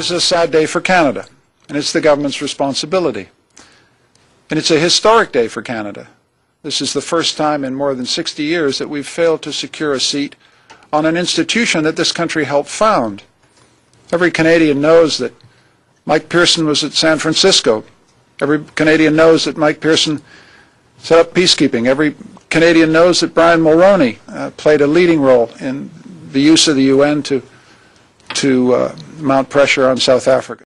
is a sad day for Canada, and it's the government's responsibility. And it's a historic day for Canada. This is the first time in more than 60 years that we've failed to secure a seat on an institution that this country helped found. Every Canadian knows that Mike Pearson was at San Francisco. Every Canadian knows that Mike Pearson set up peacekeeping. Every Canadian knows that Brian Mulroney played a leading role in the use of the UN to mount pressure on South Africa.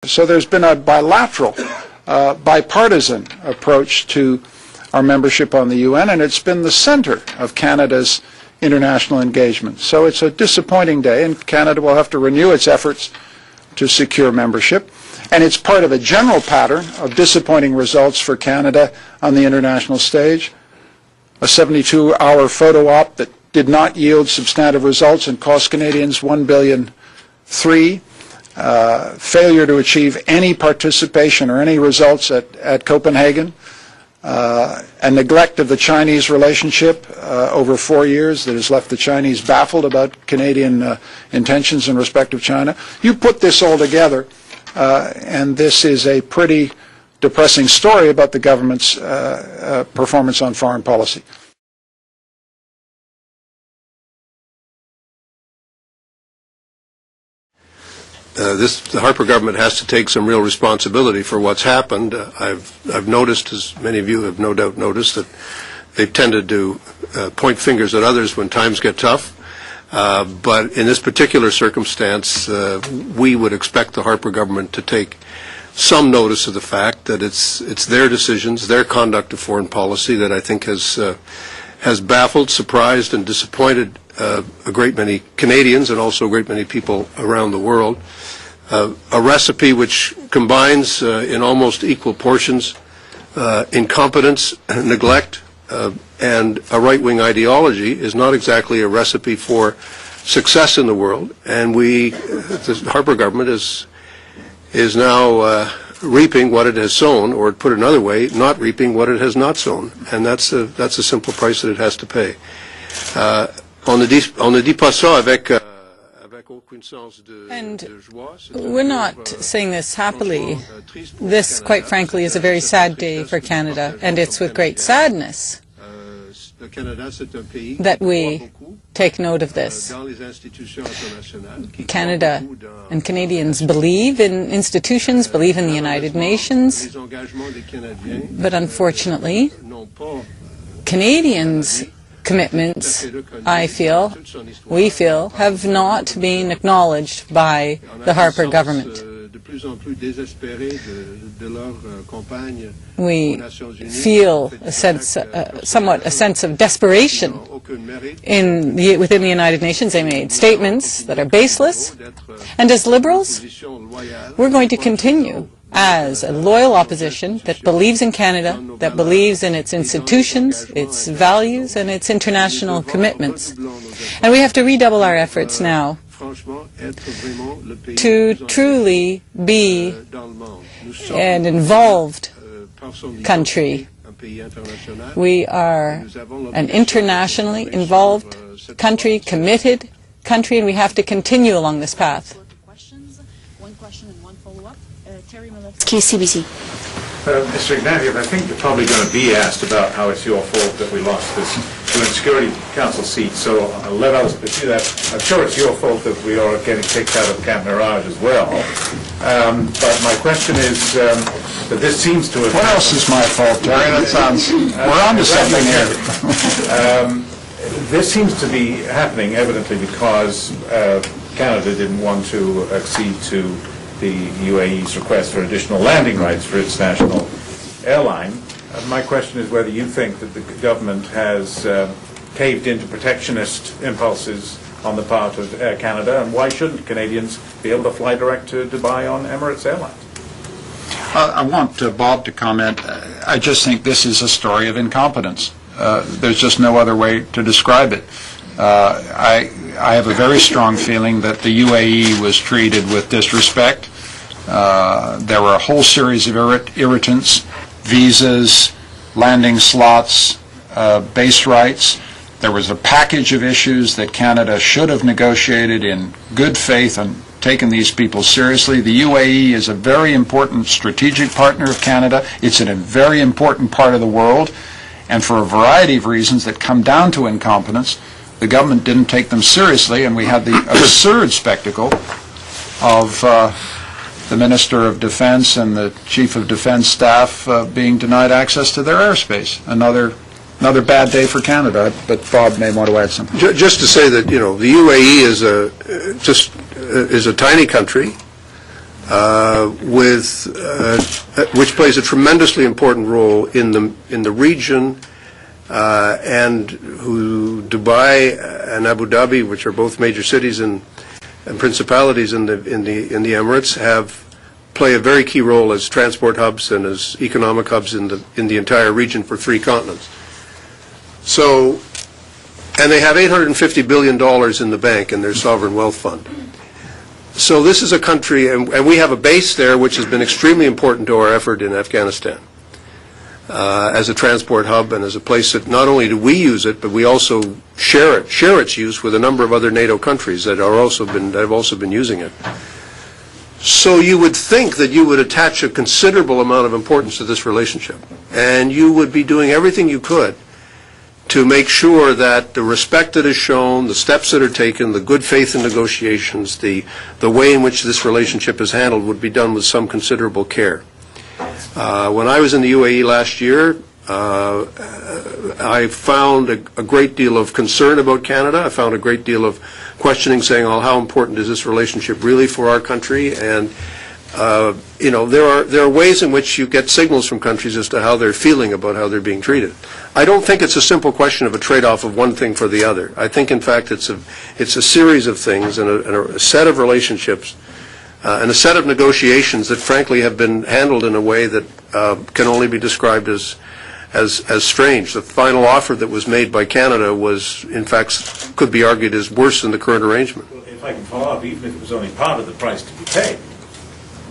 So there's been a bilateral, bipartisan approach to our membership on the UN, and it's been the center of Canada's international engagement. So it's a disappointing day, and Canada will have to renew its efforts to secure membership. And it's part of a general pattern of disappointing results for Canada on the international stage. A 72-hour photo op that did not yield substantive results and cost Canadians $1.3 billion. Failure to achieve any participation or any results at Copenhagen, a neglect of the Chinese relationship over 4 years that has left the Chinese baffled about Canadian intentions in respect of China. You put this all together, and this is a pretty depressing story about the government's performance on foreign policy. The Harper government has to take some real responsibility for what's happened. I've noticed, as many of you have no doubt noticed, that they've tended to point fingers at others when times get tough. But in this particular circumstance, we would expect the Harper government to take some notice of the fact that it's their decisions, their conduct of foreign policy that I think has baffled, surprised, and disappointed a great many Canadians and also a great many people around the world. A recipe which combines in almost equal portions incompetence, neglect, and a right-wing ideology is not exactly a recipe for success in the world. And the Harper government is now reaping what it has sown, or put another way, not reaping what it has not sown. And that's a simple price that it has to pay. On ne dit pas ça avec aucune sens de joie. We're not saying this happily. This, quite frankly, is a very sad day for Canada, and it's with great sadness that we take note of this. Canada and Canadians believe in institutions, believe in the United Nations, but unfortunately, Canadians' commitments, we feel, have not been acknowledged by the Harper government. We feel a sense, somewhat a sense of desperation within the United Nations. They made statements that are baseless, and as Liberals, we're going to continue as a loyal opposition that believes in Canada, that believes in its institutions, its values, and its international commitments. And we have to redouble our efforts now to truly be an involved country. We are an internationally involved country, committed country, and we have to continue along this path. KCBC. Mr. Ignatieff, I think you're probably going to be asked about how it's your fault that we lost this UN Security Council seat, so I'll let others pursue that. I'm sure it's your fault that we are getting kicked out of Camp Mirage as well. But my question is that this seems to have... What else is my fault, Terry? That sounds... We're on to something here. This seems to be happening evidently because Canada didn't want to accede to the UAE's request for additional landing rights for its national airline. My question is whether you think that the government has caved into protectionist impulses on the part of Air Canada, and why shouldn't Canadians be able to fly direct to Dubai on Emirates Airlines? I want Bob to comment. I just think this is a story of incompetence. There's just no other way to describe it. I have a very strong feeling that the UAE was treated with disrespect. There were a whole series of irritants, visas, landing slots, base rights. There was a package of issues that Canada should have negotiated in good faith and taken these people seriously. The UAE is a very important strategic partner of Canada. It's in a very important part of the world. And for a variety of reasons that come down to incompetence, the government didn't take them seriously, and we had the absurd spectacle of the Minister of Defense and the Chief of Defense Staff being denied access to their airspace. Another bad day for Canada, but Bob may want to add something. Just to say that, the UAE is a tiny country which plays a tremendously important role in the region, and Dubai and Abu Dhabi, which are both major cities and principalities in the Emirates, play a very key role as transport hubs and as economic hubs in the entire region for 3 continents. So, and they have $850 billion in the bank in their sovereign wealth fund. So this is a country, and we have a base there which has been extremely important to our effort in Afghanistan as a transport hub and as a place that not only do we use it, but we also share its use with a number of other NATO countries that have also been using it. So you would think that you would attach a considerable amount of importance to this relationship, and you would be doing everything you could to make sure that the respect that is shown, the steps that are taken, the good faith in negotiations, the way in which this relationship is handled would be done with some considerable care. When I was in the UAE last year, I found a great deal of concern about Canada. I found a great deal of questioning, saying, "Oh, how important is this relationship really for our country?" And there are ways in which you get signals from countries as to how they're feeling about how they're being treated. I don't think it's a simple question of a trade-off of one thing for the other. I think, in fact, it's a series of things and a set of relationships and a set of negotiations that, frankly, have been handled in a way that can only be described as strange. The final offer that was made by Canada was, in fact, could be argued as worse than the current arrangement. Well, if I can follow up, even if it was only part of the price to be paid,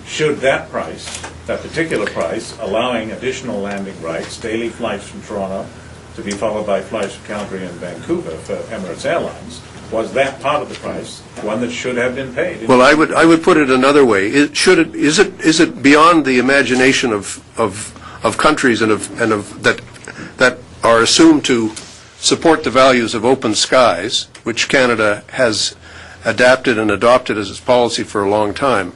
should that price, that particular price, allowing additional landing rights, daily flights from Toronto to be followed by flights from Calgary and Vancouver for Emirates Airlines, was that part of the price one that should have been paid? Well, I would put it another way. Is it beyond the imagination of countries and that are assumed to support the values of open skies, which Canada has adapted and adopted as its policy for a long time?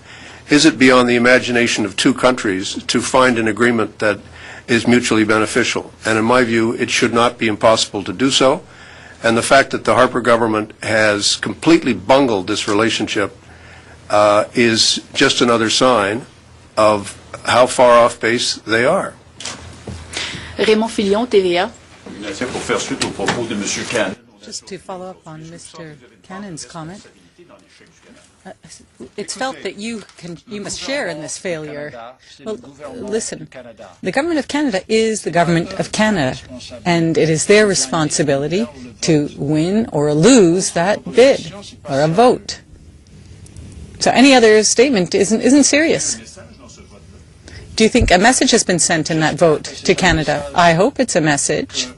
Is it beyond the imagination of 2 countries to find an agreement that is mutually beneficial? And in my view, it should not be impossible to do so. And the fact that the Harper government has completely bungled this relationship is just another sign of how far off base they are. Raymond Fillon, TVA. Just to follow up on Mr. Cannon's comment, it's felt that you must share in this failure. Well, listen, the Government of Canada is the Government of Canada, and it is their responsibility to win or lose that bid or a vote. So any other statement isn't serious. Do you think a message has been sent in that vote to Canada? I hope it's a message.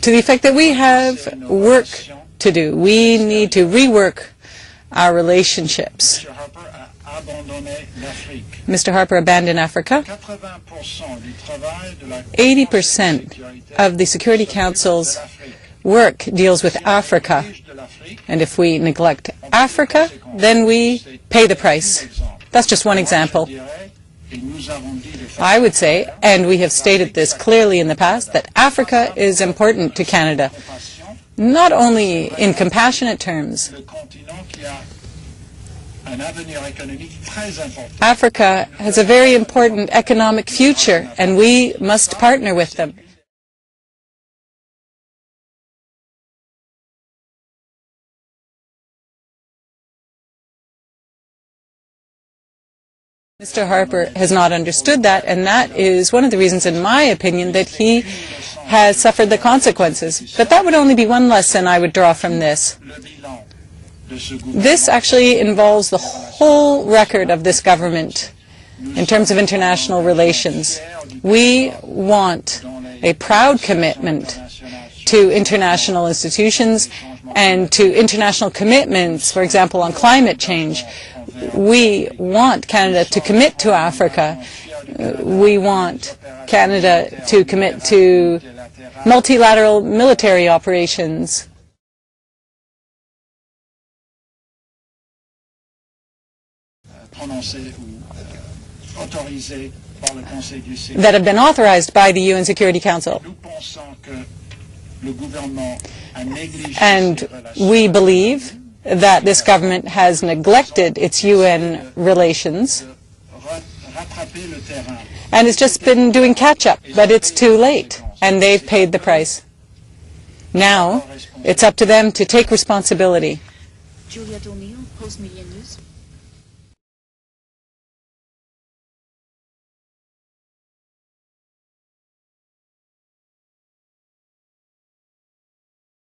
To the effect that we have work to do. We need to rework our relationships. Mr. Harper abandoned Africa. 80% of the Security Council's work deals with Africa. And if we neglect Africa, then we pay the price. That's just one example. I would say, and we have stated this clearly in the past, that Africa is important to Canada, not only in compassionate terms. Africa has a very important economic future, and we must partner with them. Mr. Harper has not understood that, and that is one of the reasons, in my opinion, that he has suffered the consequences. But that would only be one lesson I would draw from this. This actually involves the whole record of this government in terms of international relations. We want a proud commitment to international institutions and to international commitments, for example, on climate change. We want Canada to commit to Africa. We want Canada to commit to multilateral military operations. That have been authorized by the UN Security Council. And we believe that this government has neglected its UN relations and has just been doing catch-up, but it's too late, and they've paid the price. Now, it's up to them to take responsibility. Juliette O'Neill, Post Media News.